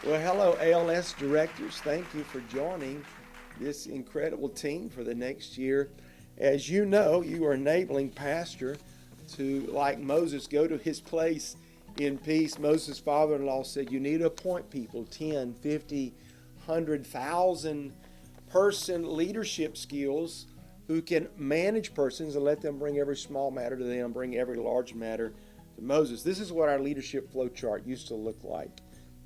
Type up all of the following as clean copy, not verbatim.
Well, hello, ALS Directors. Thank you for joining this incredible team for the next year. As you know, you are enabling Pastor to, like Moses, go to his place in peace. Moses' father-in-law said, you need to appoint people, 10, 50, 100,000 person leadership skills who can manage persons and let them bring every small matter to them, bring every large matter to Moses. This is what our leadership flow chart used to look like.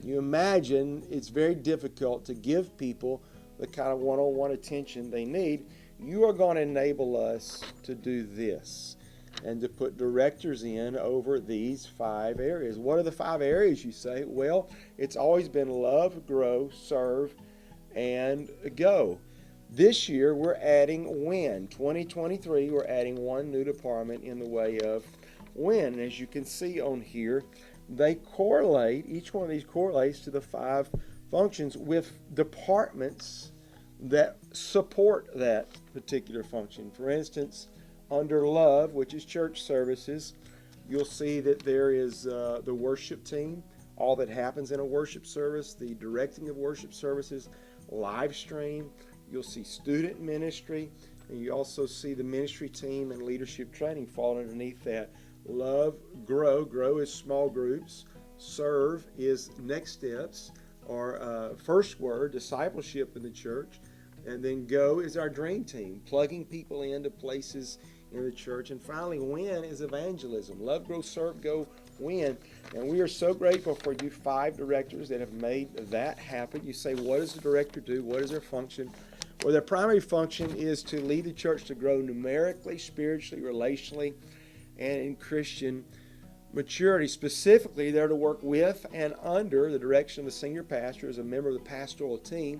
You imagine it's very difficult to give people the kind of one-on-one attention they need. You are going to enable us to do this and to put directors in over these 5 areas. What are the 5 areas, you say? Well, it's always been love, grow, serve, and go. This year, we're adding win. 2023, we're adding one new department in the way of win. As you can see on here, they correlate, each one of these correlates to the 5 functions with departments that support that particular function. For instance, under love, which is church services, you'll see that there is the worship team, all that happens in a worship service, the directing of worship services, live stream. You'll see student ministry, and you also see the ministry team and leadership training fall underneath that. Love, grow is small groups. Serve is next steps, or first word, discipleship in the church. And then go is our dream team, plugging people into places in the church. And finally, win is evangelism. Love, grow, serve, go, win. And we are so grateful for you 5 directors that have made that happen. You say, what does the director do? What is their function? Well, their primary function is to lead the church to grow numerically, spiritually, relationally, and in Christian maturity. Specifically, they're to work with and under the direction of the senior pastor as a member of the pastoral team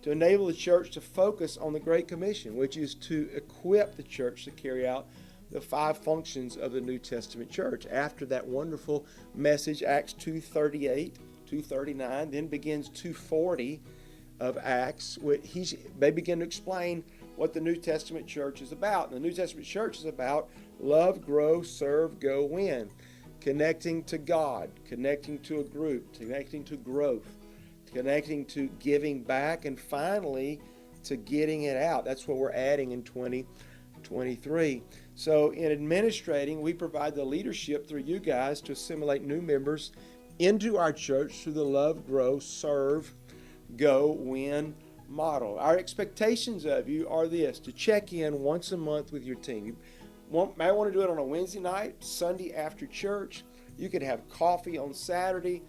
to enable the church to focus on the Great Commission, which is to equip the church to carry out the 5 functions of the New Testament church. After that wonderful message, Acts 2:38, 2:39, then begins 2:40 of Acts. They begin to explain what the New Testament church is about. And the New Testament church is about love, grow, serve, go, win. Connecting to God, connecting to a group, connecting to growth, connecting to giving back, and finally to getting it out. That's what we're adding in 2023. So in administrating, we provide the leadership through you guys to assimilate new members into our church through the love, grow, serve, go, win model. Our expectations of you are this: to check in once a month with your team. You might want to do it on a Wednesday night, Sunday after church. You could have coffee on Saturday.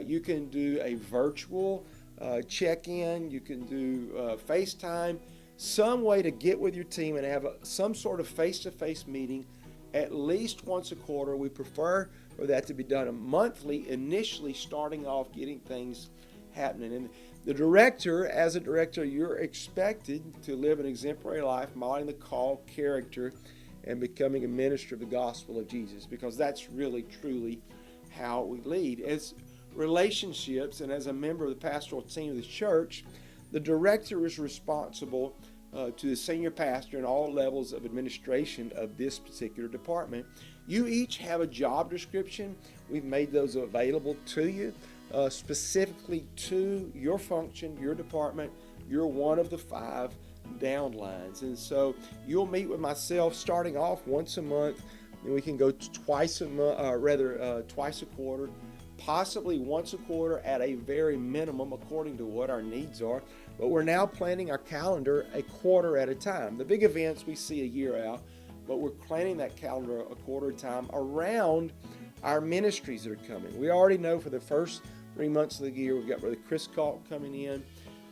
You can do a virtual check-in. You can do FaceTime. Some way to get with your team and have some sort of face-to-face meeting at least once a quarter. We prefer for that to be done monthly, initially starting off getting things happening. And the director, as a director, you're expected to live an exemplary life, modeling the call, character, and becoming a minister of the gospel of Jesus, because that's really, truly how we lead. As relationships and as a member of the pastoral team of the church, the director is responsible to the senior pastor and all levels of administration of this particular department. You each have a job description. We've made those available to you, specifically to your function, your department. You're one of the 5 downlines. And so you'll meet with myself starting off once a month, and we can go twice a quarter, possibly once a quarter at a very minimum according to what our needs are. But we're now planning our calendar a quarter at a time. The big events we see a year out, but we're planning that calendar a quarter at a time around our ministries that are coming. We already know for the first 3 months of the year, we've got Brother Chris Calk coming in.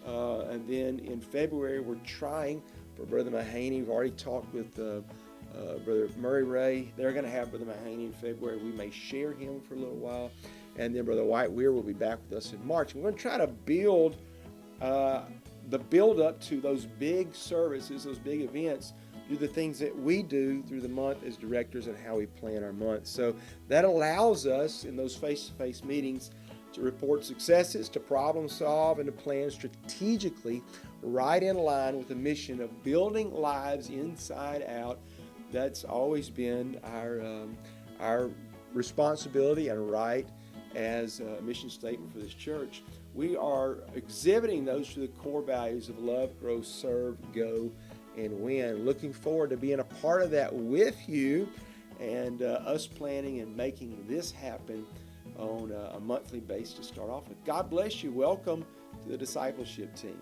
And then in February, we're trying for Brother Mahaney. We've already talked with Brother Murray Ray. They're going to have Brother Mahaney in February. We may share him for a little while. And then Brother White Weir will be back with us in March. We're going to try to build the build up to those big services, those big events, through the things that we do through the month as directors and how we plan our month. So that allows us in those face-to-face meetings to report successes, to problem solve, and to plan strategically right in line with the mission of building lives inside out. That's always been our responsibility and right as a mission statement for this church. we are exhibiting those through the core values of love, grow, serve, go, and win. Looking forward to being a part of that with you and us planning and making this happen on a monthly basis to start off with. God bless you. Welcome to the discipleship team.